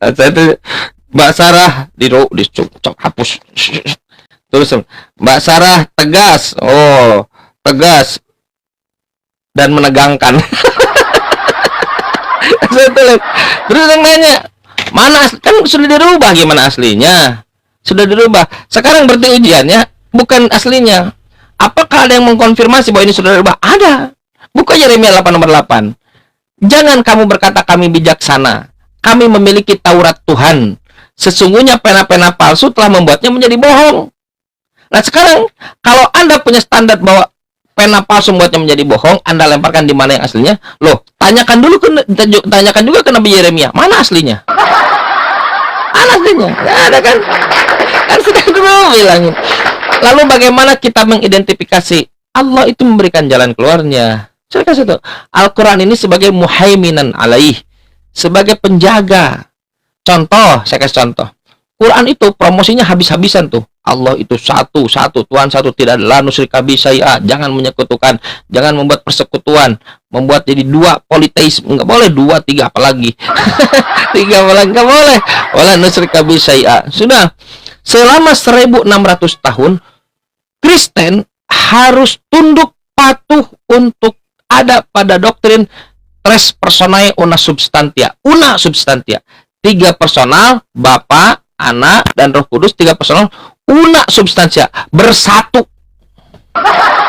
Saya tuh Mbak Sarah di cok hapus. Terus Mbak Sarah tegas. Oh, tegas dan menegangkan. Saya tuh terus yang nanya, mana kan sudah dirubah, gimana aslinya? Sudah dirubah. Sekarang berarti ujiannya bukan aslinya. Apakah ada yang mengkonfirmasi bahwa ini sudah dirubah? Ada. Buka Yeremia 8 nomor 8. Jangan kamu berkata kami bijaksana. Kami memiliki Taurat Tuhan. Sesungguhnya pena-pena palsu telah membuatnya menjadi bohong. Nah sekarang kalau Anda punya standar bahwa pena palsu membuatnya menjadi bohong, Anda lemparkan di mana yang aslinya? Loh, tanyakan juga ke Nabi Yeremia, mana aslinya? Mana aslinya? Nggak ada kan? Kan sudah dulu bilangin. Lalu bagaimana kita mengidentifikasi Allah itu memberikan jalan keluarnya? Saya kasih tahu, Al-Quran ini sebagai muhaiminan alaih, sebagai penjaga. Contoh, saya kasih contoh. Quran itu promosinya habis-habisan tuh. Allah itu satu, Tuhan satu, tidak ada la nusyrika bihi syai'a, jangan menyekutukan, jangan membuat persekutuan, membuat jadi dua politeisme, enggak boleh dua, tiga apalagi. Tiga apalagi enggak boleh. Wala nusyrika bihi syai'a. Sudah. Selama 1600 tahun Kristen harus tunduk patuh untuk ada pada doktrin tres personae una substantia. Una substantia. 3 personal, Bapa, Anak, dan Roh Kudus. 3 personal, una substansia, bersatu.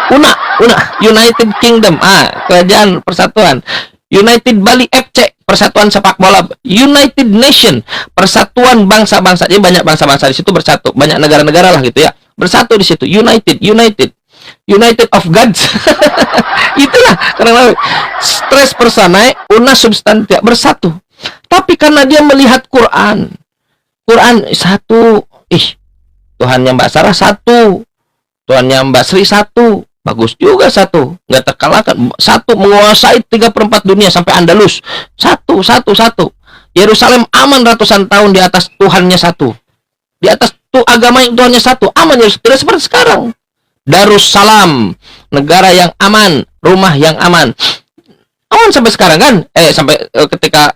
Una, United Kingdom, kerajaan persatuan. United Bali FC, persatuan sepak bola. United Nation, persatuan bangsa-bangsa. Jadi banyak bangsa-bangsa di situ bersatu, banyak negara-negara lah gitu ya, bersatu di situ. United of Gods. Itulah karena stress personae una substantia, bersatu. Tapi karena dia melihat Quran satu, Tuhannya Mbak Sarah satu, Tuhannya Mbak Sri satu, bagus juga satu, nggak terkalahkan, satu menguasai 3/4 dunia sampai Andalus, satu. Yerusalem aman ratusan tahun di atas Tuhannya satu, di atas agama yang Tuhannya satu, aman. Tidak seperti sekarang. Darussalam, negara yang aman, rumah yang aman sampai sekarang kan, sampai ketika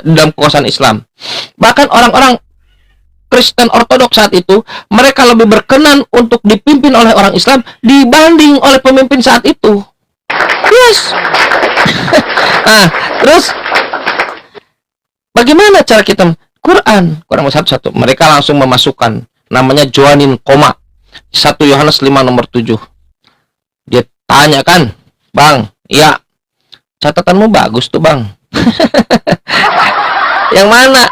dalam kekuasaan Islam. Bahkan orang-orang Kristen Ortodoks saat itu, mereka lebih berkenan untuk dipimpin oleh orang Islam dibanding oleh pemimpin saat itu. Yes. Nah, terus bagaimana cara kita Quran satu-satu? Mereka langsung memasukkan namanya Joanin koma 1 Yohanes 5 nomor 7. Dia tanya kan, Bang, iya, catatanmu bagus tuh, Bang. Yang mana?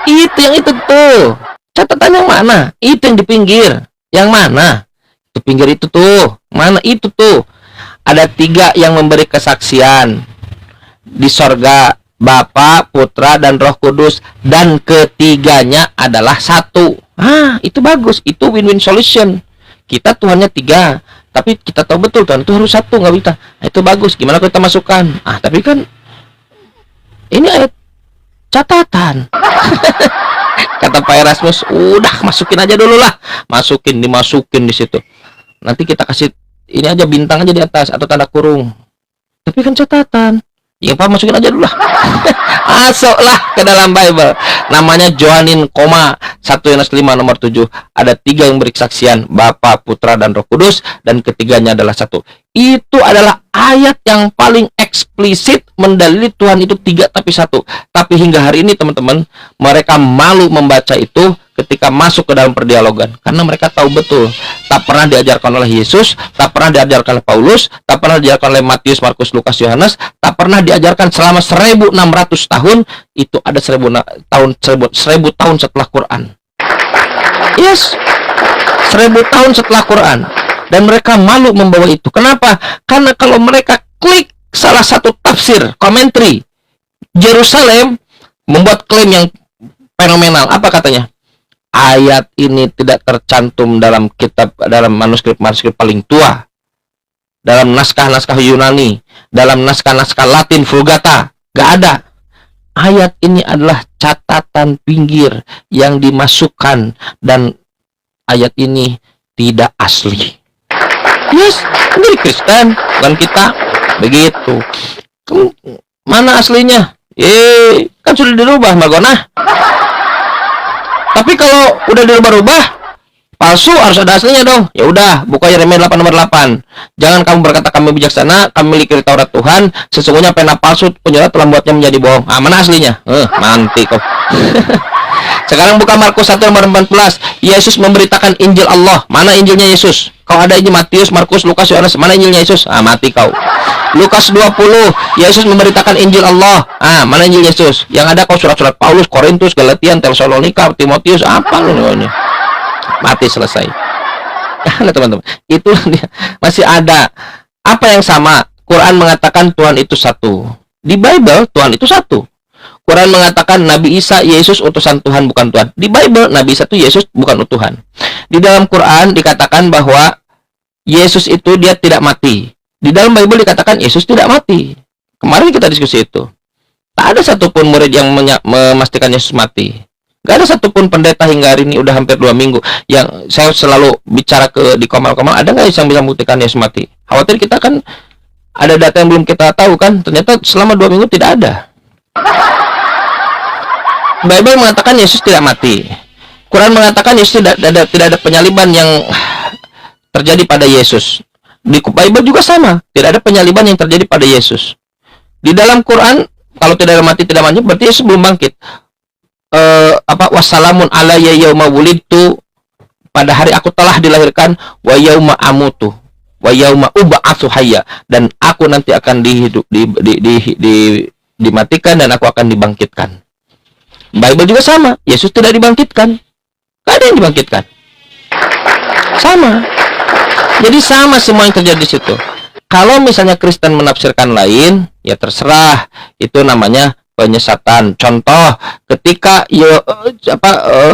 Yang itu tuh. Catatan yang mana? Itu yang di pinggir. Yang mana? Di pinggir itu tuh. Mana itu tuh? Ada 3 yang memberi kesaksian di sorga, Bapa, Putra, dan Roh Kudus, dan ketiganya adalah satu. Itu bagus. Itu win-win solution. Kita Tuhannya 3, tapi kita tahu betul Tuhan itu harus satu, nggak bisa. Itu bagus. Gimana kita masukkan? Tapi kan ini ayat catatan. Kata Pak Erasmus, udah masukin aja dulu lah, dimasukin di situ. Nanti kita kasih ini aja, bintang aja di atas atau tanda kurung. Tapi kan catatan. Ya Pak, masukin aja dulu lah. Masuklah ke dalam Bible. Namanya Joanin koma 1 Yohanes 5 nomor 7. Ada 3 yang beri kesaksian, Bapa, Putra, dan Roh Kudus, dan ketiganya adalah satu. Itu adalah ayat yang paling eksplisit mendalili Tuhan itu 3 tapi satu. Tapi hingga hari ini teman-teman, mereka malu membaca itu ketika masuk ke dalam perdialogan, karena mereka tahu betul tak pernah diajarkan oleh Yesus, tak pernah diajarkan oleh Paulus, tak pernah diajarkan oleh Matius, Markus, Lukas, Yohanes, tak pernah diajarkan selama 1600 tahun. Itu ada 1000 tahun setelah Quran. Yes, 1000 tahun setelah Quran. Dan mereka malu membawa itu. Kenapa? Karena kalau mereka klik salah satu tafsir, komentari, Yerusalem membuat klaim yang fenomenal. Apa katanya? Ayat ini tidak tercantum dalam manuskrip paling tua, dalam naskah-naskah Yunani, dalam naskah-naskah Latin Vulgata. Gak ada. Ayat ini adalah catatan pinggir yang dimasukkan, dan ayat ini tidak asli. Yes, dari Kristen, bukan kita. Begitu. Mana aslinya? Kan sudah dirubah Margona. Tapi kalau udah dirubah-rubah palsu, harus ada aslinya dong. Ya udah, buka Yeremia 8 nomor 8. Jangan kamu berkata kami bijaksana, kami memiliki Taurat Tuhan, sesungguhnya pena palsu penjurat telah membuatnya menjadi bohong. Mana aslinya? Manti kok. Sekarang buka Markus 1 nomor 14. Yesus memberitakan Injil Allah. Mana Injilnya Yesus? Kau ada Injil Matius, Markus, Lukas, Yohanes. Mana Injilnya Yesus? Mati kau. Lukas 20. Yesus memberitakan Injil Allah. Mana Injil Yesus? Yang ada kau surat-surat Paulus, Korintus, Galatian, Tesalonika, Timotius. Apa lu ini? Mati, selesai. Nah, teman-teman, itulah dia. Masih ada. Apa yang sama? Quran mengatakan Tuhan itu satu. Di Bible Tuhan itu satu. Quran mengatakan Nabi Isa Yesus utusan Tuhan, bukan Tuhan. Di Bible Nabi Isa itu Yesus, bukan Tuhan. Di dalam Quran dikatakan bahwa Yesus itu dia tidak mati. Di dalam Bible dikatakan Yesus tidak mati. Kemarin kita diskusi itu. Tak ada satupun murid yang memastikan Yesus mati. Gak ada satupun pendeta hingga hari ini, udah hampir 2 minggu, yang saya selalu bicara di komal-komal, ada nggak yang bisa membuktikan Yesus mati? Khawatir kita kan ada data yang belum kita tahu kan. Ternyata selama 2 minggu tidak ada. Bible mengatakan Yesus tidak mati. Quran mengatakan Yesus tidak ada penyaliban yang terjadi pada Yesus. Di Bible juga sama, tidak ada penyaliban yang terjadi pada Yesus. Di dalam Quran, kalau tidak ada mati, tidak mati, berarti Yesus belum bangkit. Wassalamun alayya yauma wulidtu, pada hari aku telah dilahirkan, wa yauma amutu, wa yauma ub'atsu hayya, dan aku nanti akan dimatikan dan aku akan dibangkitkan. Bible juga sama, Yesus tidak dibangkitkan. Gak ada yang dibangkitkan. Sama. Jadi sama semua yang terjadi di situ. Kalau misalnya Kristen menafsirkan lain, ya terserah. Itu namanya penyesatan. Contoh, ketika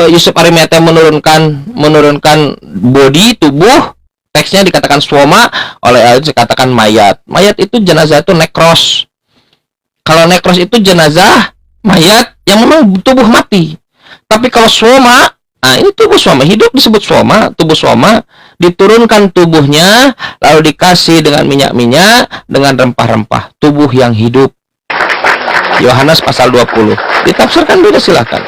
Yusuf Arimatea menurunkan body, tubuh, teksnya dikatakan swoma, oleh ayat dikatakan mayat. Mayat itu jenazah itu nekros. Kalau nekros itu jenazah mayat yang memang tubuh mati. Tapi kalau swoma, ini tubuh swoma, hidup disebut swoma. Tubuh swoma diturunkan tubuhnya, lalu dikasih dengan minyak-minyak, dengan rempah-rempah. Tubuh yang hidup. Yohanes pasal 20. Ditafsirkan beda, silakan.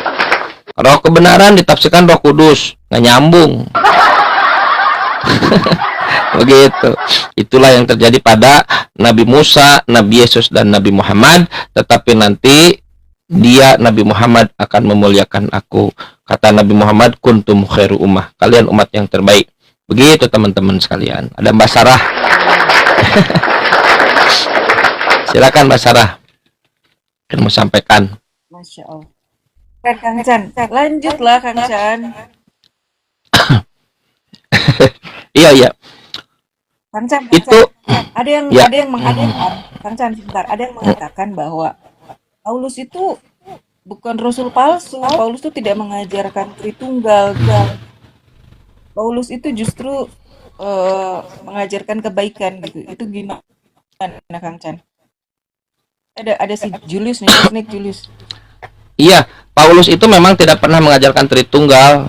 Roh kebenaran ditafsirkan Roh Kudus, nggak nyambung. Begitu. Itulah yang terjadi pada Nabi Musa, Nabi Yesus, dan Nabi Muhammad. Tetapi nanti Nabi Muhammad akan memuliakan aku. Kata Nabi Muhammad, kuntum khairu ummah, kalian umat yang terbaik. Begitu teman-teman sekalian. Ada Mbak Sarah. Silakan Mbak Sarah, yang mau sampaikan. Masya Allah. Kang Chan, lanjutlah Kang Chan. Iya. Kang Chan, itu ada yang mengatakan, Kang Chan sebentar, ada yang mengatakan bahwa Paulus itu bukan rasul palsu. Paulus itu tidak mengajarkan Tritunggal. Paulus itu justru mengajarkan kebaikan gitu. Itu gimana Kang Chan? Ada si Julius nih, Julius. Iya, Paulus itu memang tidak pernah mengajarkan Tritunggal.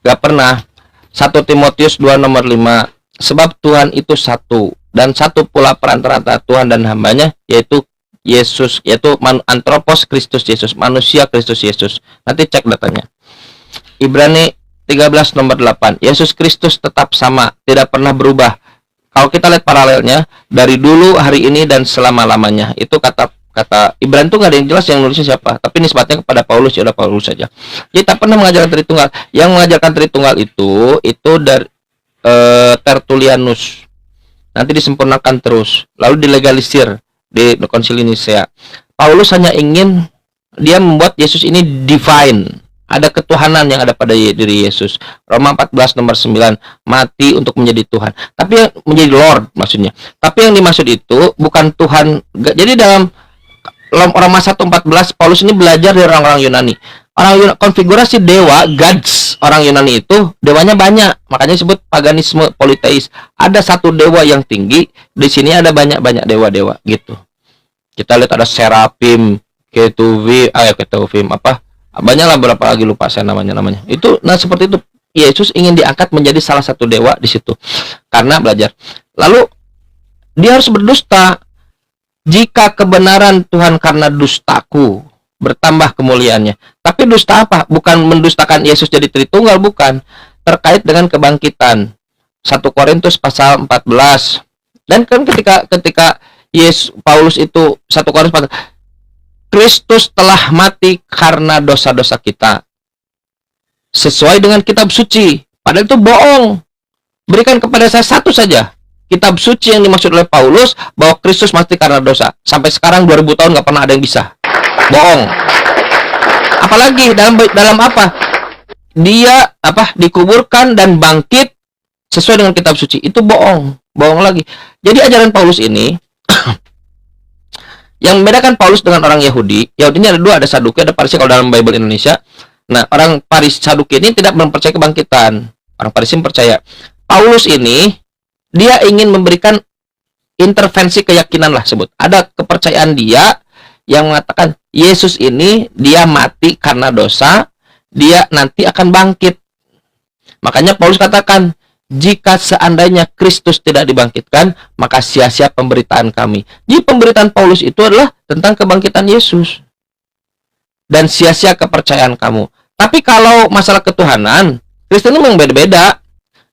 Gak pernah. 1 Timotius 2 nomor 5. Sebab Tuhan itu satu, dan satu pula perantara Tuhan dan hambanya, yaitu Yesus, yaitu antropos Kristus Yesus, manusia Kristus Yesus. Nanti cek datanya. Ibrani 13 nomor 8. Yesus Kristus tetap sama, tidak pernah berubah. Kalau kita lihat paralelnya, dari dulu, hari ini, dan selama-lamanya. Itu kata Ibrani itu nggak ada yang jelas yang nulisnya siapa, tapi nisbatnya kepada Paulus, ya udah Paulus saja. Jadi tak pernah mengajarkan Tritunggal. Yang mengajarkan Tritunggal itu dari Tertullianus. Nanti disempurnakan terus, lalu dilegalisir di Konsili Nicea. Paulus hanya ingin dia membuat Yesus ini divine, ada ketuhanan yang ada pada diri Yesus. Roma 14 nomor 9, mati untuk menjadi Tuhan. Tapi yang menjadi Lord maksudnya. Tapi yang dimaksud itu bukan Tuhan. Jadi dalam Roma 1:14 Paulus ini belajar dari orang-orang Yunani. Konfigurasi dewa, gods, orang Yunani itu dewanya banyak, makanya disebut paganisme politeis. Ada satu dewa yang tinggi, di sini ada banyak-banyak dewa-dewa gitu. Kita lihat ada Serafim, Ketuvim, banyaklah, berapa lagi lupa saya namanya. Itu seperti itu. Yesus ingin diangkat menjadi salah satu dewa di situ karena belajar. Lalu dia harus berdusta. Jika kebenaran Tuhan karena dustaku, bertambah kemuliaannya. Tapi dusta apa? Bukan mendustakan Yesus jadi Tritunggal, bukan. Terkait dengan kebangkitan. 1 Korintus pasal 14. Dan kan ketika Paulus itu 1 Korintus 14, Kristus telah mati karena dosa-dosa kita. Sesuai dengan kitab suci. Padahal itu bohong. Berikan kepada saya satu saja kitab suci yang dimaksud oleh Paulus bahwa Kristus mati karena dosa. Sampai sekarang 2000 tahun nggak pernah ada yang bisa. Bohong. Apalagi dalam apa? Dia dikuburkan dan bangkit sesuai dengan kitab suci. Itu bohong. Bohong lagi. Jadi ajaran Paulus ini yang membedakan Paulus dengan orang Yahudi. Yahudi ini ada dua, ada Saduki, ada Farisi kalau dalam Bible Indonesia. Nah, orang Saduki ini tidak mempercayai kebangkitan. Orang Farisi percaya. Paulus ini dia ingin memberikan intervensi keyakinan lah sebut. Ada kepercayaan dia yang mengatakan Yesus ini dia mati karena dosa, dia nanti akan bangkit. Makanya Paulus katakan, jika seandainya Kristus tidak dibangkitkan, maka sia-sia pemberitaan kami. Jadi pemberitaan Paulus itu adalah tentang kebangkitan Yesus. Dan sia-sia kepercayaan kamu. Tapi kalau masalah ketuhanan, Kristen memang beda-beda.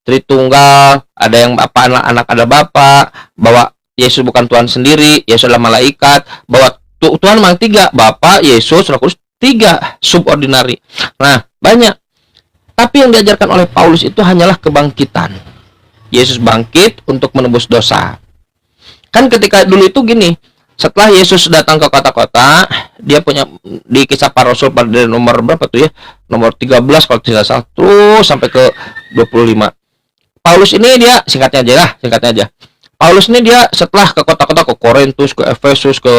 Tritunggal, ada yang Bapa, anak ada Bapa, bahwa Yesus bukan Tuhan sendiri, Yesus adalah malaikat, bahwa Tuhan memang tiga, Bapa, Yesus, Roh Kudus, tiga subordinari. Nah, banyak. Tapi yang diajarkan oleh Paulus itu hanyalah kebangkitan. Yesus bangkit untuk menebus dosa. Kan ketika dulu itu gini, setelah Yesus datang ke kota-kota, dia punya di Kisah Para Rasul pada nomor berapa tuh ya? Nomor 13 kalau tidak salah, terus sampai ke 25. Paulus ini dia singkatnya aja. Paulus ini dia setelah ke kota-kota, ke Korintus, ke Efesus, ke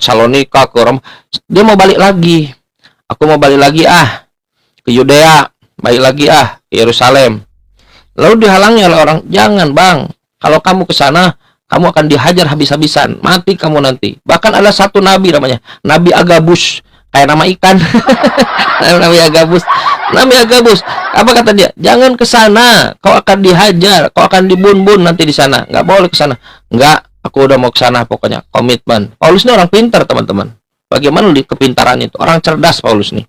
Salonika, ke Roma, dia mau balik lagi. Aku mau balik lagi ke Yudea, balik lagi ke Yerusalem. Lalu dihalangi oleh orang, jangan bang, kalau kamu ke sana, kamu akan dihajar habis-habisan, mati kamu nanti. Bahkan ada satu nabi namanya, Nabi Agabus, kayak nama ikan. Nabi Agabus, apa kata dia? Jangan ke sana, kau akan dihajar, kau akan dibun-bun nanti di sana. Nggak boleh ke sana. Nggak, aku udah mau ke sana pokoknya, komitmen. Paulus ini orang pintar, teman-teman. Bagaimana di kepintaran itu? Orang cerdas Paulus nih.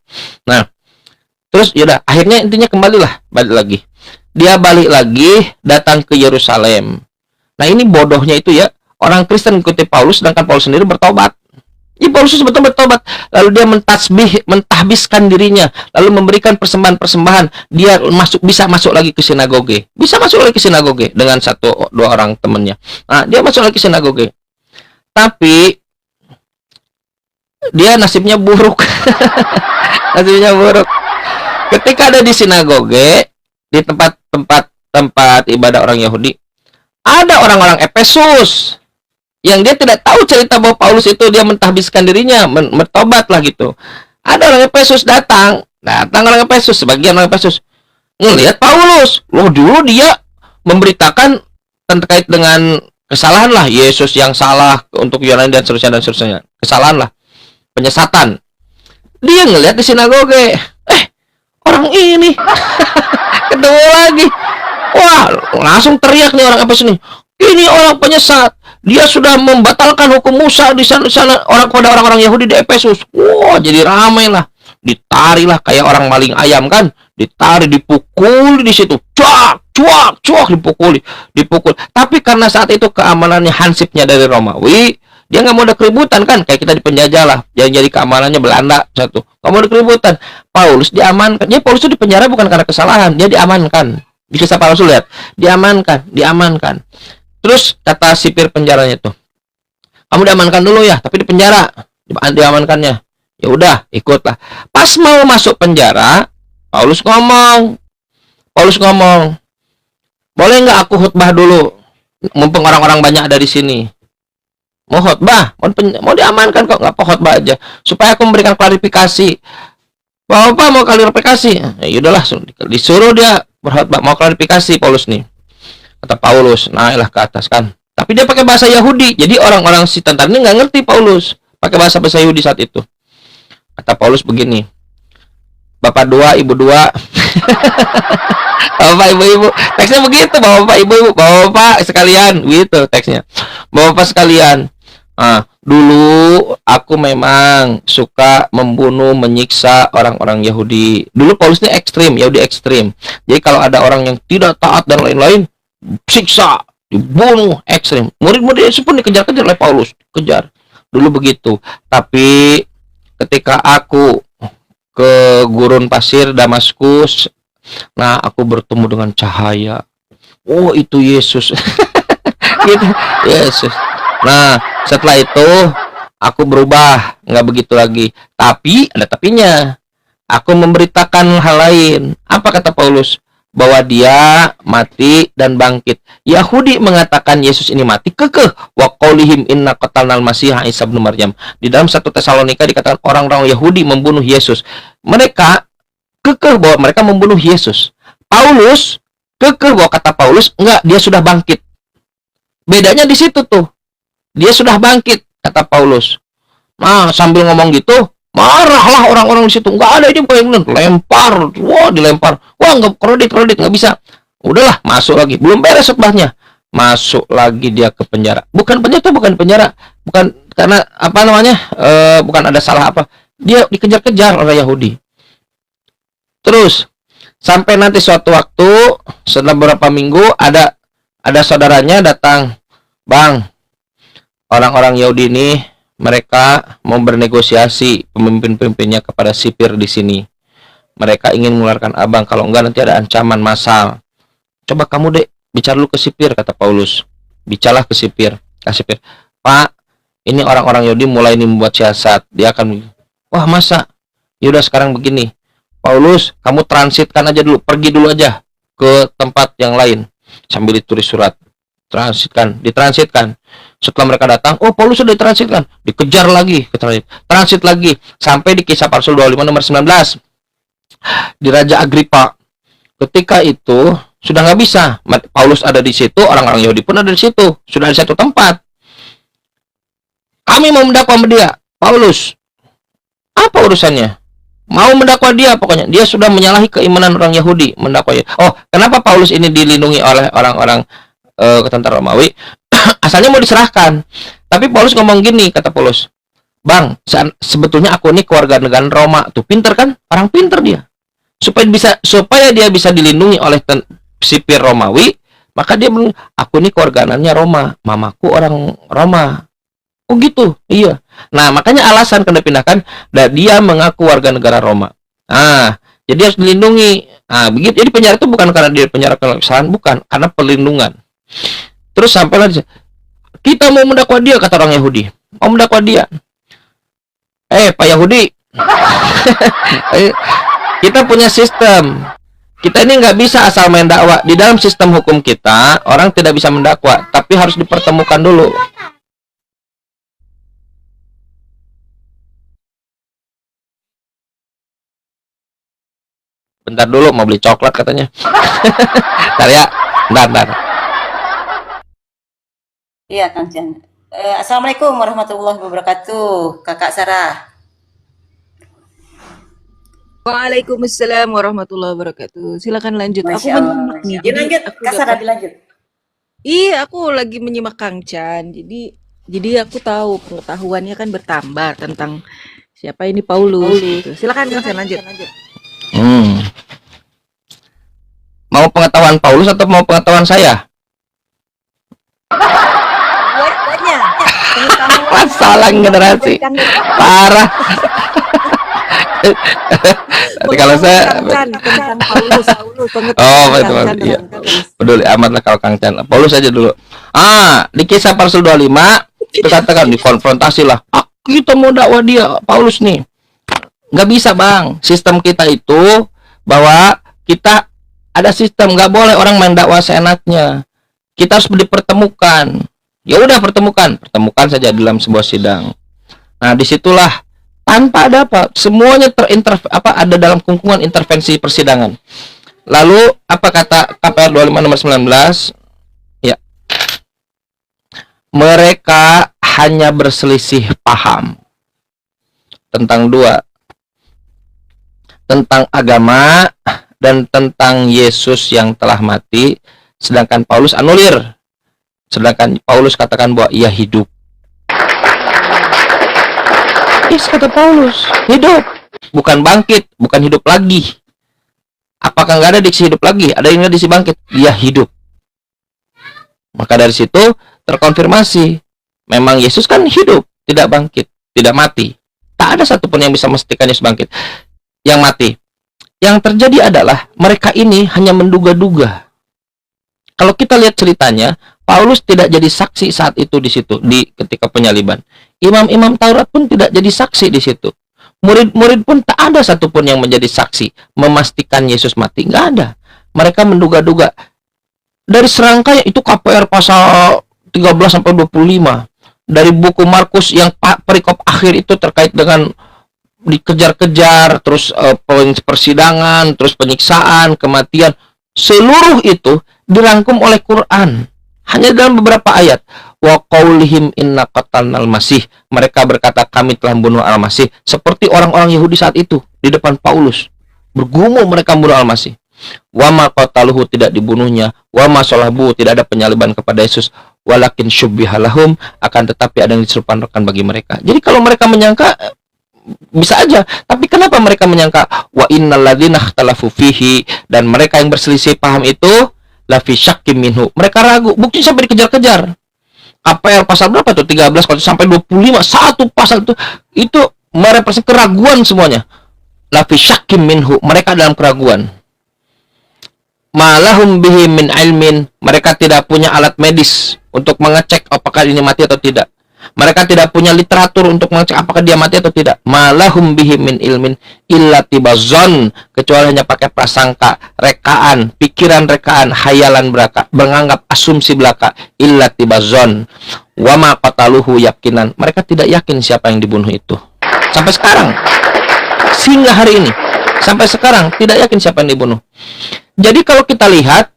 Nah, terus yaudah, akhirnya intinya balik lagi. Dia balik lagi, datang ke Yerusalem. Nah, ini bodohnya itu ya, orang Kristen mengikuti Paulus, sedangkan Paulus sendiri bertobat. Ya, Paulus sebetulnya bertobat, lalu dia mentahbiskan dirinya, lalu memberikan persembahan-persembahan. Dia bisa masuk lagi ke sinagoge, dengan satu dua orang temannya. Nah, dia masuk lagi ke sinagoge, tapi dia nasibnya buruk. Nasibnya buruk. Ketika ada di sinagoge, di tempat ibadah orang Yahudi, ada orang-orang Efesus yang dia tidak tahu cerita bahwa Paulus itu dia mentahbiskan dirinya, bertobat lah gitu. Ada orang Efesus datang orang Efesus, sebagian orang Efesus ngelihat Paulus, loh dulu dia memberitakan terkait dengan kesalahan lah, Yesus yang salah untuk Yunani dan seterusnya, kesalahan lah, penyesatan. Dia ngelihat di sinagoge, orang ini ketemu lagi, wah langsung teriak nih orang Efesus nih, ini orang penyesat. Dia sudah membatalkan hukum Musa di sana kepada orang-orang Yahudi di Efesus. Wah, jadi ramai lah. Ditari lah kayak orang maling ayam kan. Ditari, dipukul di situ. Cuak, dipukul. Tapi karena saat itu keamanannya hansipnya dari Romawi, dia nggak mau ada keributan kan. Kayak kita di penjajah lah. Yang jadi keamanannya Belanda satu. Nggak mau ada keributan. Paulus diamankan. Jadi Paulus itu di penjara bukan karena kesalahan. Dia diamankan. Di Kisah Para Rasul lihat. Diamankan. Terus kata sipir penjaranya itu, kamu diamankan dulu ya, tapi di penjara diamankannya. Ya udah, ikutlah. Pas mau masuk penjara, Paulus ngomong, boleh nggak aku khutbah dulu? Mumpung orang-orang banyak ada di sini. Mau khutbah, mau diamankan kok, nggak apa khutbah aja, supaya aku memberikan klarifikasi. Bapak mau klarifikasi? Ya udahlah, disuruh dia berkhutbah, mau klarifikasi Paulus nih. Kata Paulus, naiklah ke atas kan. Tapi dia pakai bahasa Yahudi. Jadi orang-orang si tentara ini nggak ngerti Paulus. Pakai bahasa Yahudi saat itu. Kata Paulus begini, Bapak dua, Ibu dua. Bapak, Ibu. Teksnya begitu, Bapak, Ibu. Bapak sekalian. Gitu teksnya. Bapak sekalian. Dulu aku memang suka membunuh, menyiksa orang-orang Yahudi. Dulu Paulus ini ekstrim, Yahudi ekstrim. Jadi kalau ada orang yang tidak taat dan lain-lain, siksa, dibunuh, ekstrim. Murid-murid Yesus pun dikejar-kejar oleh Paulus, kejar. Dulu begitu. Tapi ketika aku ke gurun pasir Damaskus, nah aku bertemu dengan cahaya. Oh, itu Yesus. Gitu, Yesus. Nah, setelah itu aku berubah, nggak begitu lagi. Tapi ada tapinya. Aku memberitakan hal lain. Apa kata Paulus? Bahwa dia mati dan bangkit. Yahudi mengatakan Yesus ini mati, kekeh. Wa qaulihim inna qatalnal masiha Isa bin Maryam. Di dalam 1 Tesalonika dikatakan orang-orang Yahudi membunuh Yesus. Mereka kekeh bahwa mereka membunuh Yesus. Paulus kekeh bahwa kata Paulus, enggak, dia sudah bangkit. Bedanya di situ tuh. Dia sudah bangkit, kata Paulus. Nah, sambil ngomong gitu, marahlah orang-orang di situ. Nggak ada ini pengen lempar, wah dilempar, wah nggak kredit nggak bisa. Udahlah, masuk lagi. Belum beres khotbahnya, masuk lagi dia ke penjara. Bukan penjara, bukan penjara, bukan karena apa namanya, bukan ada salah apa. Dia dikejar-kejar oleh Yahudi. Terus sampai nanti suatu waktu setelah beberapa minggu ada saudaranya datang, Bang. Orang-orang Yahudi ini mereka mau bernegosiasi pemimpin-pemimpinnya kepada sipir di sini. Mereka ingin mengeluarkan abang, kalau enggak nanti ada ancaman massal. Coba kamu dek bicara dulu ke sipir, kata Paulus. Bicaralah ke sipir, Pak, ini orang-orang Yahudi mulai ini membuat siasat. Dia akan, wah masa? Yaudah sekarang begini, Paulus, kamu transitkan aja dulu, pergi dulu aja ke tempat yang lain sambil ditulis surat. Ditransitkan. Setelah mereka datang, oh Paulus sudah ditransitkan, dikejar lagi, transit lagi, sampai di Kisah Rasul 25 nomor 19 di Raja Agripa. Ketika itu sudah nggak bisa, Paulus ada di situ, orang-orang Yahudi pun ada di situ, sudah di satu tempat. Kami mau mendakwa dia. Paulus, apa urusannya? Mau mendakwa dia, pokoknya dia sudah menyalahi keimanan orang Yahudi, mendakwa. Oh, kenapa Paulus ini dilindungi oleh orang-orang tentara Romawi? Asalnya mau diserahkan, tapi Paulus ngomong gini, kata Paulus, Bang, sebetulnya aku ini keluarga negara Roma, tuh pinter kan, orang pinter dia, supaya dia bisa dilindungi oleh sipir Romawi, maka dia bilang, aku ini keluarganya Roma, mamaku orang Roma. Oh gitu, iya. Nah makanya alasan kena pindahkan, dan dia mengaku warga negara Roma. Nah jadi harus dilindungi. Nah begitu. Jadi penjara itu bukan karena dia penjara kesalahan, bukan, karena perlindungan. Terus sampailah kita mau mendakwa dia, kata orang Yahudi, mau mendakwa dia. Pak Yahudi, kita punya sistem. Kita ini nggak bisa asal main dakwah. Di dalam sistem hukum kita, orang tidak bisa mendakwa, tapi harus dipertemukan dulu. Bentar dulu, mau beli coklat katanya. Bentar ya, bentar. Iya, Kang Jan. Assalamualaikum warahmatullahi wabarakatuh, Kakak Sarah. Waalaikumsalam warahmatullahi wabarakatuh. Silakan lanjut. Aku Masya Allah, menyimak Masya nih. Allah. Dilanjut, Kak Sarah dilanjut. Iya, aku lagi menyimak Kang Chan. Jadi aku tahu pengetahuannya kan bertambah tentang siapa ini Paulus. Gitu. Silakan Kang Chan lanjut. Mau pengetahuan Paulus atau mau pengetahuan saya? Dua-duanya. Masalah generasi parah. Nanti kalau saya tentang Paulus, betul, iya. Peduli amat lah kalau Kang Chan. Paulus aja dulu. Di Kisah Rasul 25 dikatakan dikonfrontasi lah. Kita mau dakwah dia, Paulus nih. Nggak bisa Bang. Sistem kita itu bahwa kita ada sistem, nggak boleh orang main dakwah seenaknya. Kita harus dipertemukan. Ya udah pertemukan saja dalam sebuah sidang. Nah disitulah tanpa ada apa, semuanya ada dalam kungkungan intervensi persidangan. Lalu apa kata KPR 25 nomor 19? Ya, mereka hanya berselisih paham tentang tentang agama dan tentang Yesus yang telah mati, sedangkan Paulus anulir. Sedangkan Paulus katakan bahwa ia hidup. Yes, kata Paulus, hidup. Bukan bangkit, bukan hidup lagi. Apakah nggak ada diksi hidup lagi? Ada yang diksi bangkit? Dia hidup. Maka dari situ terkonfirmasi, memang Yesus kan hidup, tidak bangkit, tidak mati. Tak ada satupun yang bisa memastikan Yesus bangkit. Yang mati. Yang terjadi adalah mereka ini hanya menduga-duga. Kalau kita lihat ceritanya, Paulus tidak jadi saksi saat itu di situ, di ketika penyaliban. Imam-imam Taurat pun tidak jadi saksi di situ. Murid-murid pun tak ada satupun yang menjadi saksi memastikan Yesus mati. Nggak ada. Mereka menduga-duga. Dari serangkaian itu KPR pasal 13 sampai 25. Dari buku Markus yang perikop akhir itu terkait dengan dikejar-kejar, terus persidangan, terus penyiksaan, kematian. Seluruh itu dirangkum oleh Quran. Hanya dalam beberapa ayat. Wa qaulihim inna qatalnal masih. Mereka berkata kami telah membunuh Al-Masih. Seperti orang-orang Yahudi saat itu di depan Paulus. Bergumul mereka membunuh Al-Masih. Wa ma qataluhu, tidak dibunuhnya. Wa ma salabuhu, tidak ada penyaliban kepada Yesus. Walakin syubbiha lahum, akan tetapi ada yang diserupakan bagi mereka. Jadi kalau mereka menyangka, bisa aja. Tapi kenapa mereka menyangka wa innal ladzina ikhtalafu fihi, dan mereka yang berselisih paham itu la fi syakkim minhu. Mereka ragu, bukti sampai dikejar-kejar. KPR pasal berapa tuh? 13 kalau sampai 25, satu pasal itu merepresentasi keraguan semuanya. La fi syakkim minhu, mereka dalam keraguan. Malahum bihi min ilmin, mereka tidak punya alat medis untuk mengecek apakah ini mati atau tidak. Mereka tidak punya literatur untuk mengecek apakah dia mati atau tidak. Malahum bihi min ilmin illa tibazon, kecuali hanya pakai prasangka, rekaan, pikiran rekaan, hayalan belaka, menganggap asumsi belaka. Illa tibazon. Wa ma qataluhu yakinan, mereka tidak yakin siapa yang dibunuh itu. Sampai sekarang, sehingga hari ini, sampai sekarang tidak yakin siapa yang dibunuh. Jadi kalau kita lihat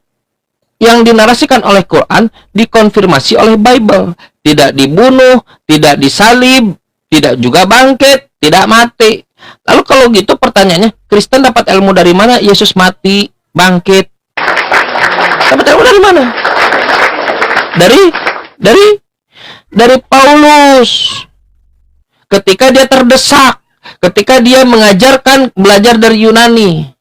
yang dinarasikan oleh Quran dikonfirmasi oleh Bible. Tidak dibunuh, tidak disalib, tidak juga bangkit, tidak mati. Lalu kalau gitu pertanyaannya, Kristen dapat ilmu dari mana Yesus mati, bangkit? Dapat ilmu dari mana? Dari Paulus. Ketika dia terdesak, ketika dia mengajarkan belajar dari Yunani.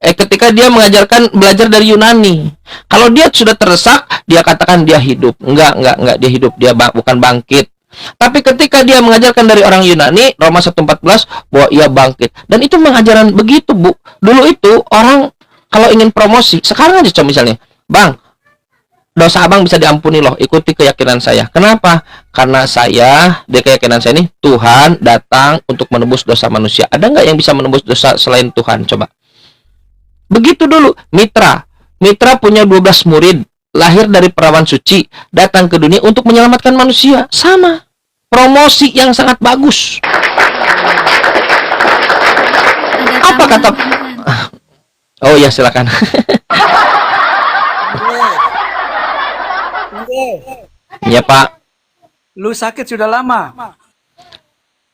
Ketika dia mengajarkan belajar dari Yunani. Kalau dia sudah terdesak, dia katakan dia hidup. Enggak, dia hidup, dia bukan bangkit. Tapi ketika dia mengajarkan dari orang Yunani, Roma 1:14, bahwa ia bangkit. Dan itu mengajaran begitu, Bu. Dulu itu orang kalau ingin promosi, sekarang aja coba misalnya, Bang, dosa abang bisa diampuni loh, ikuti keyakinan saya. Kenapa? Karena di keyakinan saya ini, Tuhan datang untuk menebus dosa manusia. Ada nggak yang bisa menebus dosa selain Tuhan? Coba. Begitu dulu, Mitra punya 12 murid, lahir dari perawan suci, datang ke dunia untuk menyelamatkan manusia. Sama, promosi yang sangat bagus. Apa kata? Oh ya, silakan. Iya Pak. Lu sakit sudah lama?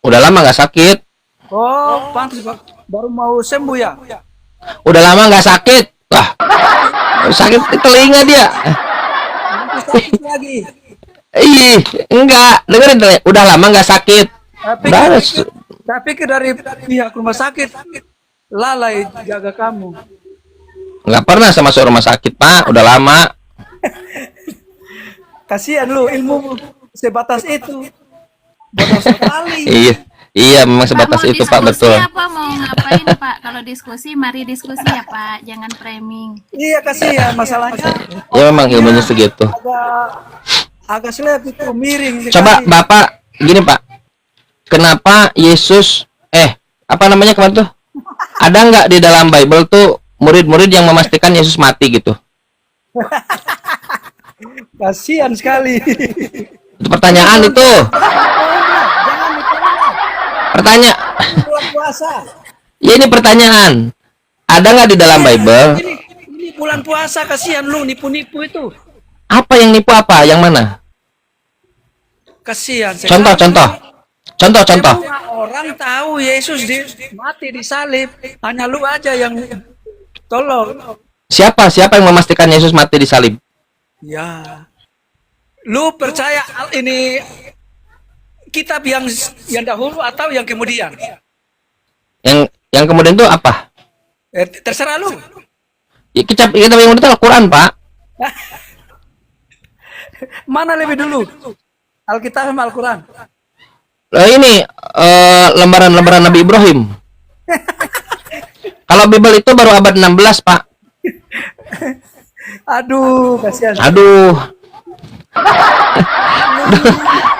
Udah lama nggak sakit. Oh, pantas baru mau sembuh ya? Udah lama nggak sakit. Wah, sakit di telinga dia. Sakit lagi. Ih, enggak. Dengerin deh. Udah lama nggak sakit. Tapi dari pihak rumah sakit lalai jaga kamu. Nggak pernah sama rumah sakit, Pak. Udah lama. Kasihan lu, ilmu sebatas itu. Bodoh sekali. Iya, memang sebatas itu, Pak, betul. Apa mau ngapain, Pak? Kalau diskusi, mari diskusi ya, Pak. Jangan framing. Iya, kasihan masalahnya. Ya memang ilmunya segitu. Agak sulit itu, miring. Coba Bapak gini, Pak. Kenapa Yesus apa namanya kemarin tuh? Ada nggak di dalam Bible tuh murid-murid yang memastikan Yesus mati gitu? Kasihan sekali. Itu pertanyaan itu. Pertanyaan. Puasa. Ya ini pertanyaan. Ada nggak di dalam Bible? Ini bulan puasa, kasihan lu nipu-nipu itu. Apa yang nipu apa? Yang mana? Kasihan. Contoh. Semua orang tahu Yesus mati disalib. Hanya lu aja yang tolong. Siapa yang memastikan Yesus mati disalib? Ya. Lu percaya ini kitab yang dahulu atau yang kemudian? Yang kemudian itu apa? Terserah lu. Ya, kitab yang kemudian itu Al-Quran, Pak. Mana lebih dulu? Alkitab sama Al-Quran? Ini lembaran-lembaran Nabi Ibrahim. Kalau Bible itu baru abad 16, Pak. Aduh, kasihan. Aduh.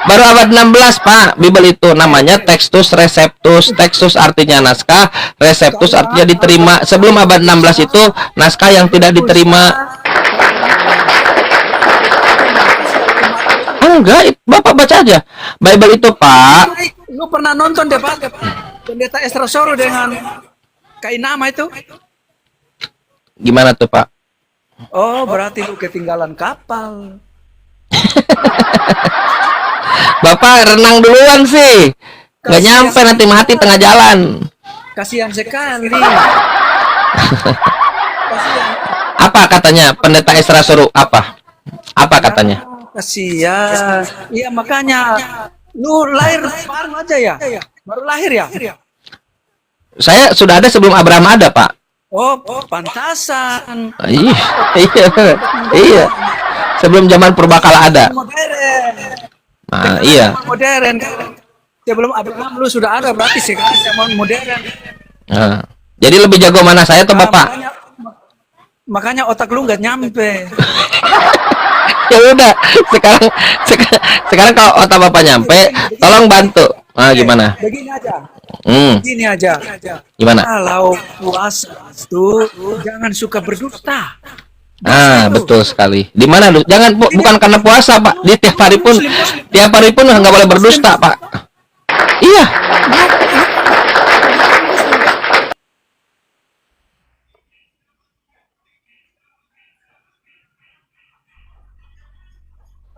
Baru abad 16, Pak. Bible itu namanya Textus Receptus. Textus artinya naskah, Receptus artinya diterima. Sebelum abad 16 itu naskah yang tidak diterima. Enggak, Bapak baca aja. Bible itu, Pak. Lu pernah nonton debat Pendeta Estrasoro dengan Kainama itu? Gimana tuh, Pak? Oh, berarti lu ketinggalan kapal. Bapak renang duluan sih. Nggak nyampe, nanti mati tengah jalan. Kasihan sekali. Apa katanya Pendeta Estrasoro? Apa katanya? Kasihan. Iya, makanya lu lahir baru aja ya? Baru lahir ya? Saya sudah ada sebelum Abraham ada, Pak. Oh, pantasan. Iya, iya. Sebelum zaman purbakala ada. Modern. Nah, iya. Modern kan. Sebelum Abraham lu sudah ada, berarti sekarang zaman modern. Nah, jadi lebih jago mana saya atau Bapak? Makanya otak lu nggak nyampe. Ya udah, sekarang kalau otak Bapak nyampe, tolong bantu. Ah, gimana? Begini aja. Begini aja. Gimana? Kalau puasa itu jangan suka berdusta. Ah, betul sekali. Di mana? Jangan, bukan karena puasa, Pak. Di tiap hari pun nggak boleh berdusta, Pak. Iya.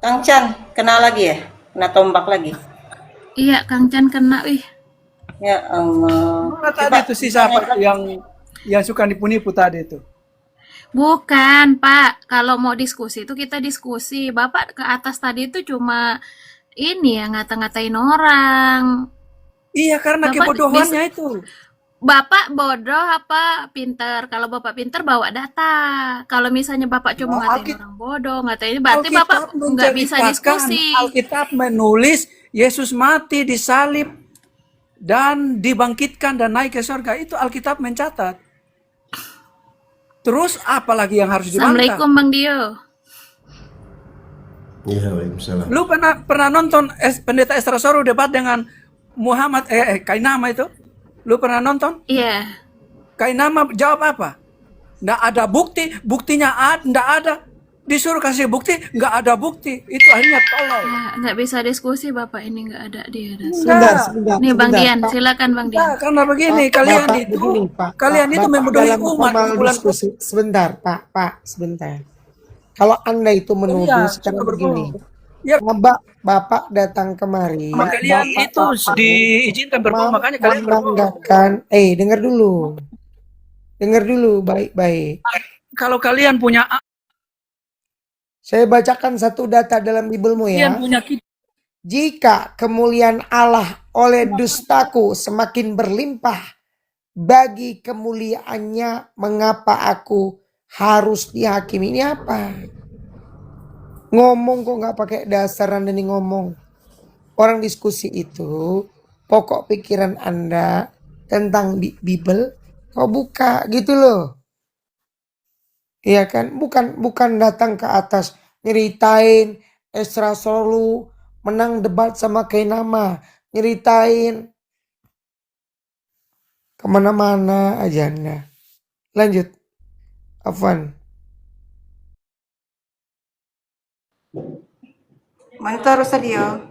Kang Chan, kena lagi ya? Kena tombak lagi. Iya, Kang Chan kena, wih. Ya Allah. Mana tadi itu si siapa yang suka nipu-nipu tadi itu? Bukan, Pak. Kalau mau diskusi itu kita diskusi. Bapak ke atas tadi itu cuma ini ya, ngata-ngatain orang. Iya, karena Bapak kebodohannya itu. Bapak bodoh apa pinter? Kalau Bapak pinter bawa data. Kalau misalnya Bapak cuma ngatain orang bodoh, ngatain berarti Bapak nggak bisa diskusi. Alkitab menulis Yesus mati, disalib, dan dibangkitkan dan naik ke surga. Itu Alkitab mencatat. Terus apalagi yang harus dibantah? Assalamualaikum Bang Dio. Iya, waalaikumsalam. Lu pernah nonton Pendeta Estrasoro debat dengan Muhammad Kainama itu? Lu pernah nonton? Iya. Kainama jawab apa? Nggak ada bukti, buktinya nggak ada. Disuruh kasih bukti, nggak ada bukti. Itu akhirnya tolol. Ya, nggak bisa diskusi Bapak ini nggak ada dia. Sebentar. Nih Bang Dian, silakan Bang Dian. Nah, karena begini, kalian Bapak, itu begini, Pak. kalian itu Bapak membodohi dalam umat. formal diskusi. Sebentar, Pak, sebentar. Kalau Anda itu menuduh sekarang begini. Ya, Bapak datang kemari. kalian itu diizinkan berbohong, makanya kalian berbohong. menandakan, dengar dulu. Dengar dulu baik-baik. Kalau kalian punya Saya bacakan satu data dalam Biblemu ya. Jika kemuliaan Allah oleh dustaku semakin berlimpah bagi kemuliaannya, mengapa aku harus dihakimi? Ini apa? Ngomong kok nggak pakai dasar Anda nih ngomong. Orang diskusi itu pokok pikiran Anda tentang Bible kok buka gitu loh. Iya kan? Bukan datang ke atas nyeritain Estrasoro menang debat sama Kainama, nyeritain kemana-mana aja Anda. Lanjut, Afwan. Monitor Ustadio.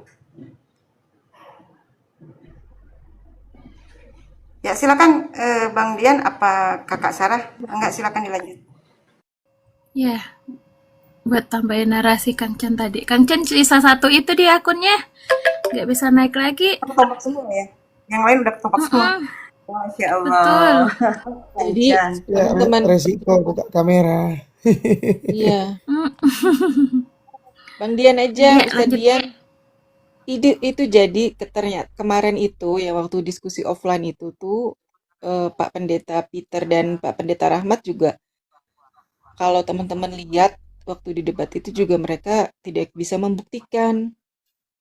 Ya silakan Bang Dian, apa Kakak Sarah? Enggak, silakan dilanjut. Ya, buat tambahin narasi Kang Chan tadi. Kang Chan sisa satu itu di akunnya, nggak bisa naik lagi. Ketompak semua ya? Yang lain udah ketompak semua. Masya Allah. Betul. Jadi teman-teman, Resiko buka kamera. iya. Bang Dian aja, Iya, Ustaz lanjut. Dian. itu jadi ternyata kemarin itu ya waktu diskusi offline itu tuh Pak Pendeta Peter dan Pak Pendeta Rahmat juga kalau teman-teman lihat waktu di debat itu juga mereka tidak bisa membuktikan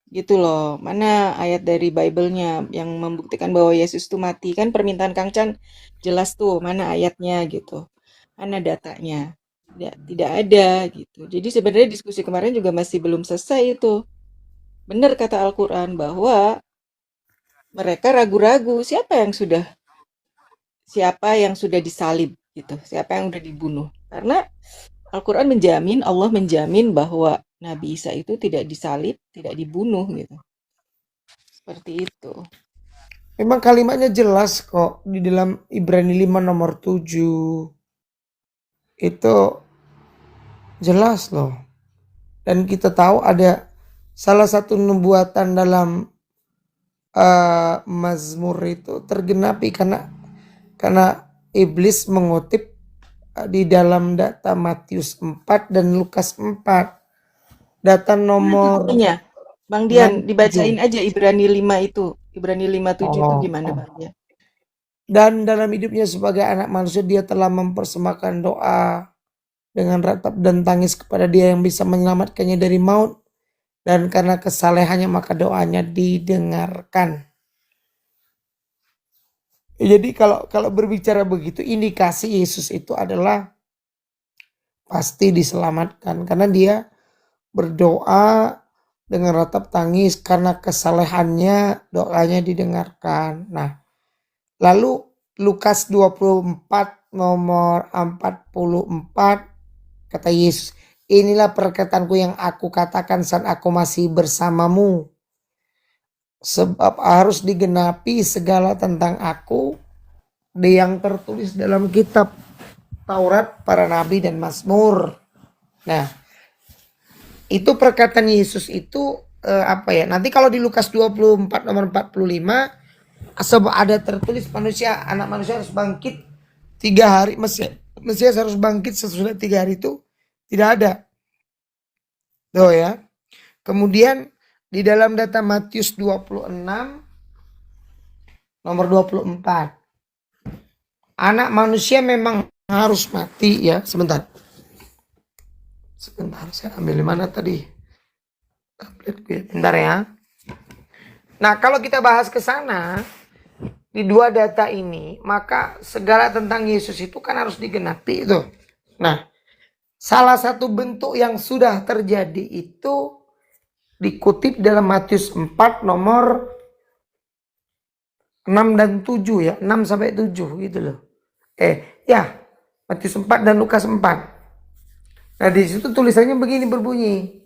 gitu loh. Mana ayat dari Bible-nya yang membuktikan bahwa Yesus itu mati kan permintaan Kang Chan jelas tuh mana ayatnya gitu. Mana datanya. Tidak ada gitu. Jadi sebenarnya diskusi kemarin juga masih belum selesai itu. Benar kata Al-Quran bahwa mereka ragu-ragu siapa yang sudah disalib gitu, siapa yang sudah dibunuh. Karena Al-Quran menjamin, Allah menjamin bahwa Nabi Isa itu tidak disalib, tidak dibunuh gitu. Seperti itu. Memang kalimatnya jelas kok di dalam Ibrani 5 nomor 7. Itu jelas loh. Dan kita tahu ada salah satu nubuatan dalam Mazmur itu tergenapi karena iblis mengutip di dalam data Matius 4 dan Lukas 4. Data nomor Artinya, Bang Dian, 6, dibacain 7. aja Ibrani 5 itu. Ibrani 5:7 itu gimana Bang Dian? Dan dalam hidupnya sebagai anak manusia dia telah mempersembahkan doa dengan ratap dan tangis kepada dia yang bisa menyelamatkannya dari maut. Dan karena kesalehannya maka doanya didengarkan. Jadi kalau berbicara begitu indikasi Yesus itu adalah pasti diselamatkan. Karena dia berdoa dengan ratap tangis karena kesalehannya doanya didengarkan. Nah, lalu Lukas 24 nomor 44 kata Yesus, inilah perkataanku yang aku katakan saat aku masih bersamamu. Sebab harus digenapi segala tentang aku yang tertulis dalam kitab Taurat, para nabi dan Mazmur. Nah, itu perkataan Yesus itu nanti kalau di Lukas 24 nomor 45 sebab ada tertulis anak manusia harus bangkit 3 hari, Mesias harus bangkit sesudah 3 hari itu tidak ada. Tuh ya. Kemudian di dalam data Matius 26 nomor 24. Anak manusia memang harus mati ya. Sebentar, saya ambil mana tadi? Bentar ya. Nah, kalau kita bahas ke sana di 2 data ini, maka segala tentang Yesus itu kan harus digenapi itu. Nah, salah satu bentuk yang sudah terjadi itu dikutip dalam Matius 4 nomor 6 dan 7 ya, 6 sampai 7 gitu loh. Matius 4 dan Lukas 4. Nah, di situ tulisannya begini berbunyi.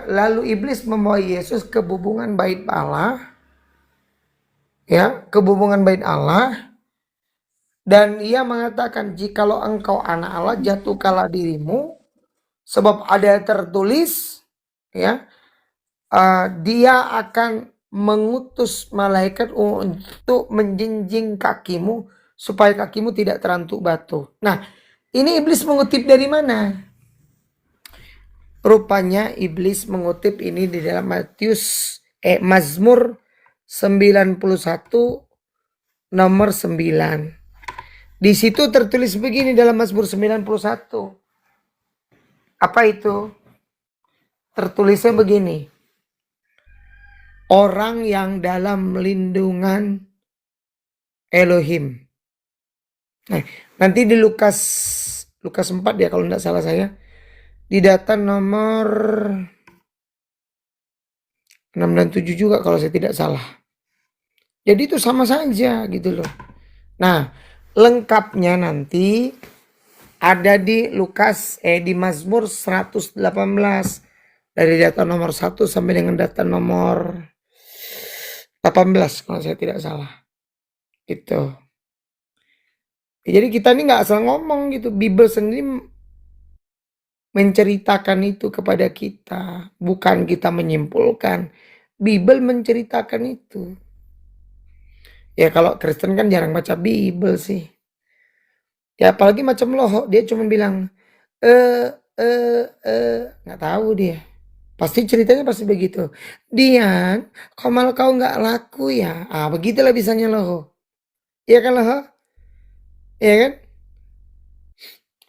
Lalu iblis membawa Yesus ke bubungan bait Allah. Ya, ke bubungan bait Allah. Dan ia mengatakan, jikalau engkau anak Allah, jatuhkanlah dirimu. Sebab ada tertulis, ya, dia akan mengutus malaikat untuk menjinjing kakimu, supaya kakimu tidak terantuk batu. Nah, ini iblis mengutip dari mana? Rupanya iblis mengutip ini di dalam Mazmur 91 nomor 9. Di situ tertulis begini dalam Mazmur 91. Apa itu? Tertulisnya begini. Orang yang dalam lindungan Elohim. Nah, nanti di Lukas 4 ya kalau tidak salah saya. Di data nomor 6 dan 7 juga kalau saya tidak salah. Jadi itu sama saja gitu loh. Nah, lengkapnya nanti ada di di Mazmur 118 dari data nomor 1 sampai dengan data nomor 18 kalau saya tidak salah. Gitu. Jadi kita ini nggak asal ngomong gitu. Bible sendiri menceritakan itu kepada kita, bukan kita menyimpulkan. Bible menceritakan itu. Ya kalau Kristen kan jarang baca Bible sih. Ya apalagi macam Loho, dia cuma bilang nggak tahu dia. Pasti ceritanya pasti begitu. Dian, kok malah kau nggak laku ya? Ah, begitulah bisanya loh. Iya kan loh? Iya kan?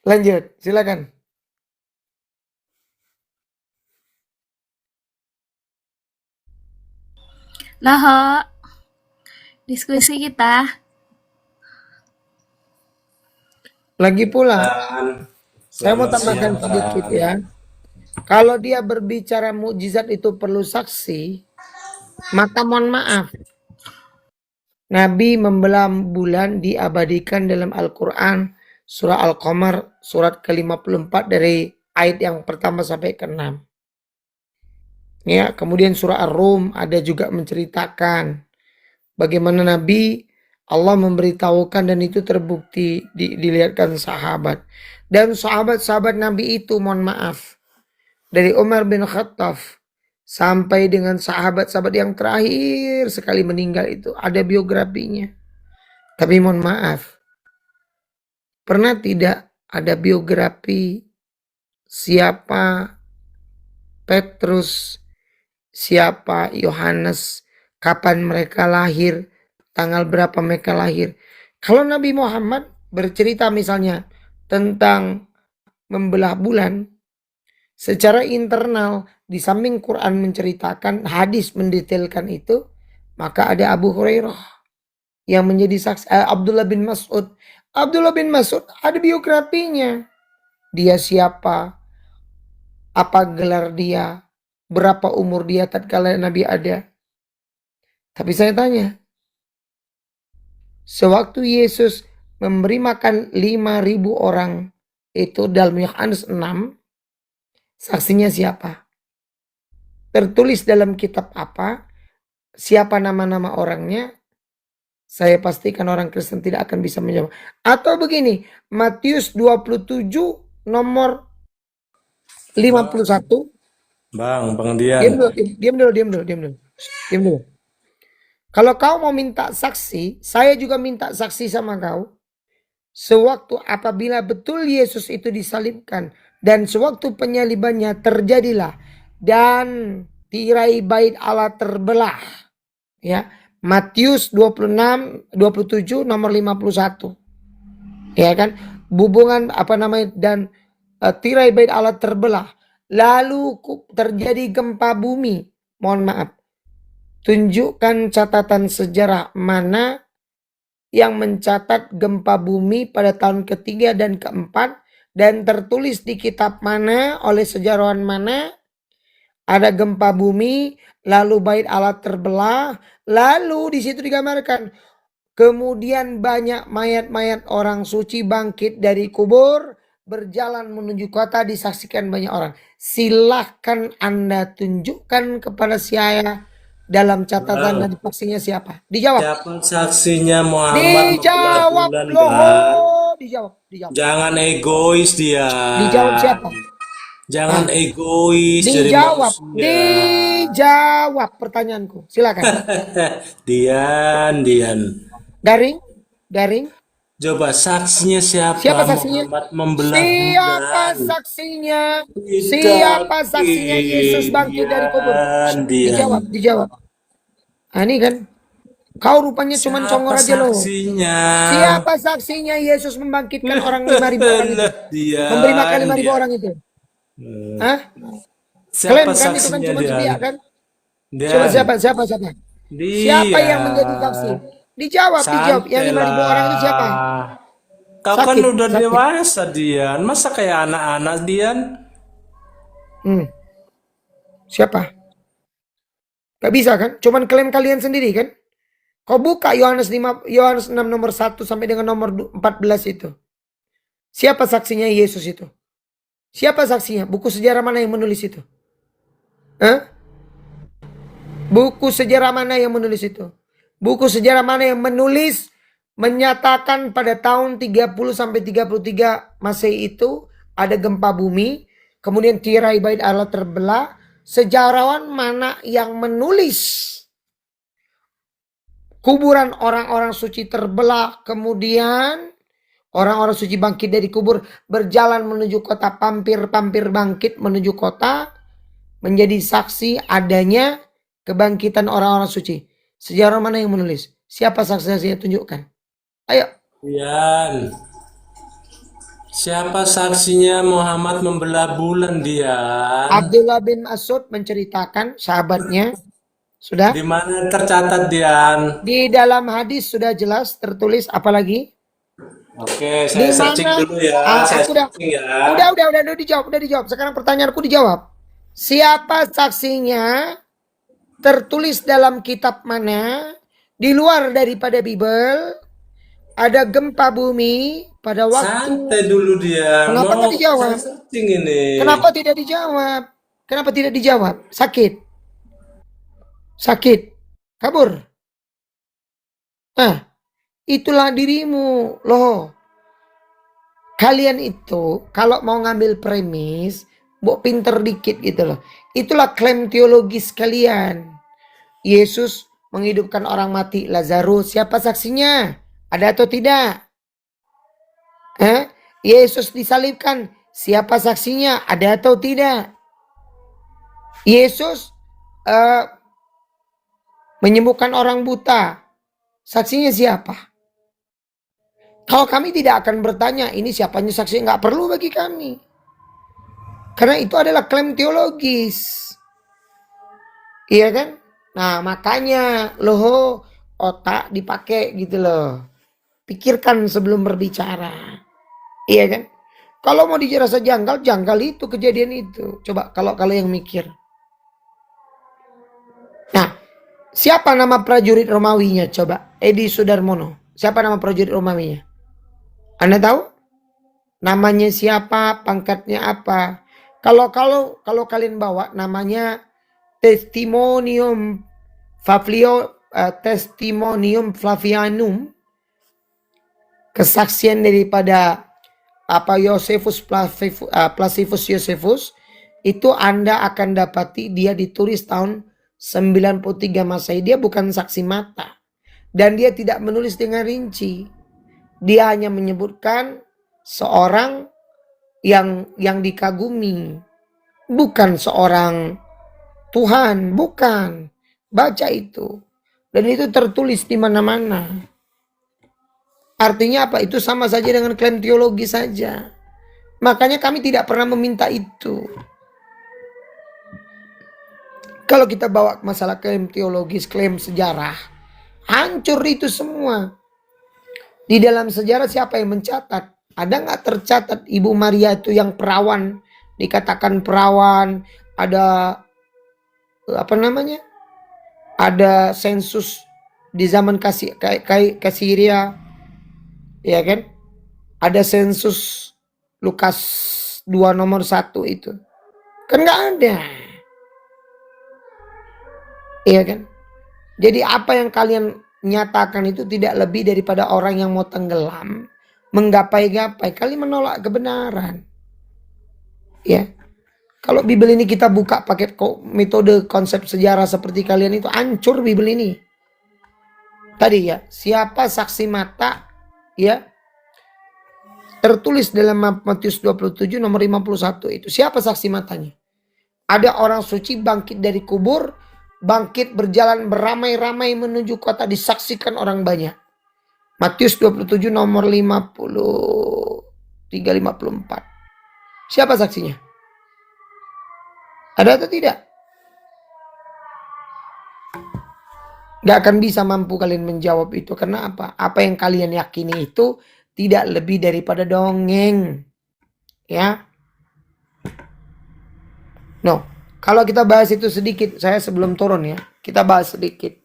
Lanjut, silakan. Lah, Ho, diskusi kita. Lagi pula, saya mau Selamat tambahkan siang, sedikit Kak. ya. Kalau dia berbicara mukjizat itu perlu saksi, maka mohon maaf. Nabi membelah bulan diabadikan dalam Al-Quran surah Al-Qamar surat ke-54 dari ayat yang pertama sampai ke-6. Ya, kemudian surah Ar-Rum ada juga menceritakan bagaimana Nabi Allah memberitahukan dan itu terbukti dilihatkan sahabat. Dan sahabat-sahabat Nabi itu mohon maaf dari Umar bin Khattab sampai dengan sahabat-sahabat yang terakhir sekali meninggal itu ada biografinya. Tapi mohon maaf, pernah tidak ada biografi siapa Petrus, siapa Yohanes, kapan mereka lahir, tanggal berapa mereka lahir. Kalau Nabi Muhammad bercerita misalnya tentang membelah bulan, secara internal di samping Quran menceritakan, hadis mendetailkan itu, maka ada Abu Hurairah yang menjadi saksi, Abdullah bin Mas'ud. Abdullah bin Mas'ud ada biografinya. Dia siapa, apa gelar dia, berapa umur dia tatkala Nabi ada. Tapi saya tanya, sewaktu Yesus memberi makan 5.000 orang, itu dalam Yohanes 6, saksinya siapa? Tertulis dalam kitab apa? Siapa nama-nama orangnya? Saya pastikan orang Kristen tidak akan bisa menjawab. Atau begini, Matius 27 nomor 51. Bang Diam Dian. dulu, diam dulu. Kalau kau mau minta saksi, saya juga minta saksi sama kau. Sewaktu apabila betul Yesus itu disalibkan dan sewaktu penyalibannya terjadilah dan tirai bait Allah terbelah. Ya, Matius 27 nomor 51. Ya kan? Hubungan dan tirai bait Allah terbelah. Lalu terjadi gempa bumi. Mohon maaf. Tunjukkan catatan sejarah mana yang mencatat gempa bumi pada tahun ketiga dan keempat dan tertulis di kitab mana oleh sejarawan mana ada gempa bumi, lalu bait Allah terbelah, lalu di situ digambarkan kemudian banyak mayat-mayat orang suci bangkit dari kubur, berjalan menuju kota, disaksikan banyak orang. Silahkan Anda tunjukkan kepada saya dalam catatan dan saksinya siapa? Dijawab. Siapa saksinya Muhammad Dijawab bulan, loh. Bang? Dijawab. Jangan egois dia. Dijawab siapa? Jangan egois jadi Dijawab. manusia. Dijawab pertanyaanku. Silakan. Dian. Garing. Coba saksinya siapa? Siapa saksinya? Muhammad membelah Siapa bulan. saksinya? Tidak, Siapa saksinya Yesus bangkit dari kubur? Dian. Dijawab. Ah, ini kan. Kau rupanya cuma congor aja loh. Saksinya? Siapa saksinya Yesus membangkitkan orang 5.000 orang itu? Dian, Memberi makan 5.000 orang itu. Hah? Klaim Siapa kan itu kan saksinya cuma Dian? dia kan? Dian. Coba siapa? Siapa yang menjadi saksi? Dijawab. Yang 5.000 orang itu siapa? Kau kan Sakit, udah sakit. dewasa, Dian. Masa kayak anak-anak, Dian? Siapa? Gak bisa kan? Cuman klaim kalian sendiri kan? Kau buka Yohanes 6 nomor 1 sampai dengan nomor 14 itu. Siapa saksinya Yesus itu? Siapa saksinya? Buku sejarah mana yang menulis itu? Buku sejarah mana yang menulis itu? Buku sejarah mana yang menulis menyatakan pada tahun 30 sampai 33 Masehi itu ada gempa bumi, kemudian tirai bait Allah terbelah. Sejarawan mana yang menulis kuburan orang-orang suci terbelah, kemudian Orang-orang suci bangkit dari kubur, berjalan menuju kota, pampir-pampir bangkit menuju kota, menjadi saksi adanya kebangkitan orang-orang suci. Sejarah mana yang menulis? Siapa saksi-saksinya, tunjukkan. Ayo. Dian. Siapa saksinya Muhammad membelah bulan, Dian? Abdullah bin Mas'ud menceritakan, sahabatnya. Sudah? Di mana tercatat, Dian? Di dalam hadis sudah jelas tertulis, apalagi? Oke, Di saya searching mana? dulu ya. Saya Aku udah, searching ya. udah dijawab. Sekarang pertanyaanku dijawab. Siapa saksinya? Tertulis dalam kitab mana? Di luar daripada Bible, ada gempa bumi pada waktu. Santai dulu, Dian. Kenapa nggak dijawab? Saya searching ini. Kenapa tidak dijawab? Kenapa tidak dijawab? Sakit. Kabur. Itulah dirimu. Loh. Kalian itu kalau mau ngambil premis, mau pinter dikit gitu loh. Itulah klaim teologis kalian. Yesus menghidupkan orang mati, Lazarus. Siapa saksinya? Ada atau tidak? Yesus disalibkan. Siapa saksinya? Ada atau tidak? Yesus menyembuhkan orang buta. Saksinya siapa? Kalau kami tidak akan bertanya, ini siapanya saksi, nggak perlu bagi kami. Karena itu adalah klaim teologis. Iya kan? Nah makanya loh otak dipakai gitu loh. Pikirkan sebelum berbicara. Iya kan? Kalau mau dirasa janggal itu kejadian itu. Coba kalau yang mikir. Nah, siapa nama prajurit Romawinya coba? Edi Sudarmono. Siapa nama prajurit Romawinya? Anda tahu? Namanya siapa? Pangkatnya apa? Kalau kalian bawa namanya Testimonium Flavianum, kesaksian daripada Plasivus Josephus, itu Anda akan dapati dia ditulis tahun 93 Masehi. Dia bukan saksi mata dan dia tidak menulis dengan rinci. Dia hanya menyebutkan seorang yang dikagumi, bukan seorang Tuhan, bukan. Baca itu. Dan itu tertulis di mana-mana. Artinya apa? Itu sama saja dengan klaim teologi saja. Makanya kami tidak pernah meminta itu. Kalau kita bawa masalah klaim teologis, klaim sejarah, hancur itu semua. Di dalam sejarah siapa yang mencatat? Ada nggak tercatat Ibu Maria itu yang perawan, dikatakan perawan, ada ada sensus di zaman Kasiria, ya kan? Ada sensus Lukas 2 nomor 1 itu. Kan nggak ada. Iya kan? Jadi apa yang kalian nyatakan itu tidak lebih daripada orang yang mau tenggelam, menggapai-gapai. Kalian menolak kebenaran. Ya. Kalau Bible ini kita buka pakai metode konsep sejarah seperti kalian itu, hancur Bible ini. Tadi ya, siapa saksi mata ya tertulis dalam Matius 27 nomor 51 itu. Siapa saksi matanya? Ada orang suci bangkit dari kubur, bangkit berjalan beramai-ramai menuju kota, disaksikan orang banyak. Matius 27 nomor 53-54. Siapa saksinya? Ada atau tidak? Gak akan bisa mampu kalian menjawab itu. Karena apa? Apa yang kalian yakini itu tidak lebih daripada dongeng. Ya. No. Kalau kita bahas itu sedikit. Saya sebelum turun ya. Kita bahas sedikit.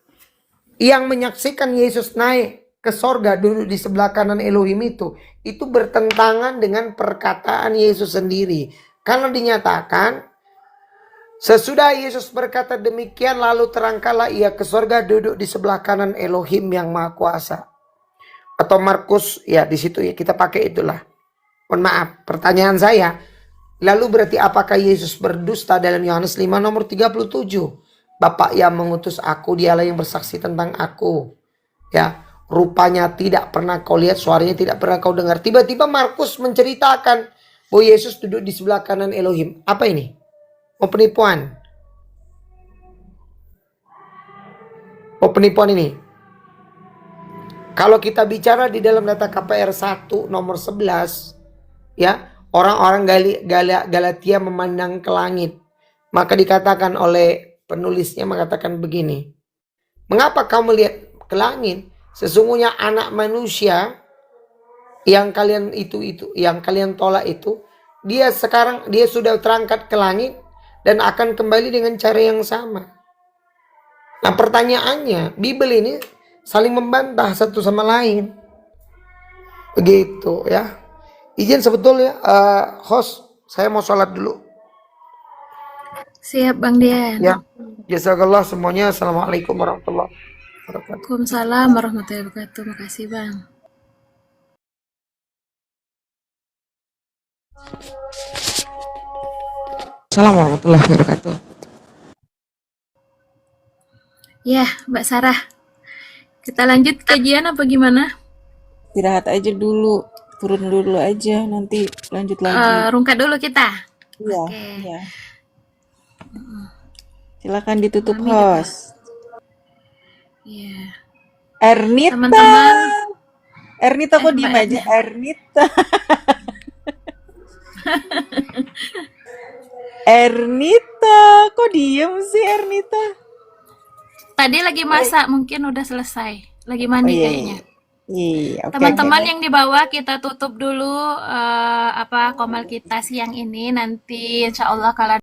Yang menyaksikan Yesus naik ke sorga, duduk di sebelah kanan Elohim itu bertentangan dengan perkataan Yesus sendiri. Karena dinyatakan, sesudah Yesus berkata demikian, lalu terangkatlah ia ke sorga, duduk di sebelah kanan Elohim yang Maha Kuasa. Atau Markus, ya di situ ya kita pakai itulah. Mohon maaf, pertanyaan saya, lalu berarti apakah Yesus berdusta dalam Yohanes 5 nomor 37? Bapa yang mengutus aku, dialah yang bersaksi tentang aku. Ya, rupanya tidak pernah kau lihat, suaranya tidak pernah kau dengar. Tiba-tiba Markus menceritakan bahwa Yesus duduk di sebelah kanan Elohim. Apa ini? Oh, penipuan. Oh, penipuan ini. Kalau kita bicara di dalam data KPR 1 nomor 11, ya, orang-orang Galatia memandang ke langit. Maka dikatakan oleh penulisnya mengatakan begini. Mengapa kau melihat ke langit? Sesungguhnya anak manusia yang kalian yang kalian tolak itu, dia sudah terangkat ke langit dan akan kembali dengan cara yang sama. Nah, pertanyaannya, Bible ini saling membantah satu sama lain. Begitu ya. Izin sebetulnya host, saya mau sholat dulu. Siap Bang Dian. Ya. Jazakallah semuanya. Assalamualaikum warahmatullahi wabarakatuh. Waalaikumsalam warahmatullahi wabarakatuh. Makasih Bang. Assalamualaikum warahmatullahi wabarakatuh. Ya, Mbak Sarah. Kita lanjut kajian apa gimana? Istirahat aja dulu, turun dulu aja, nanti lanjut lagi. Rungkat dulu kita. Iya, Oke. iya. Silakan ditutup Mami host. Iya. Ernita. Teman-teman. Ernita kok diem Mbak aja? Ernita. Ernita, kok diem sih Ernita? Tadi lagi masak, mungkin udah selesai. Lagi mandi iya, kayaknya. Iya, oke, Teman-teman oke. yang di bawah kita tutup dulu komal kita siang ini. Nanti insya Allah kalau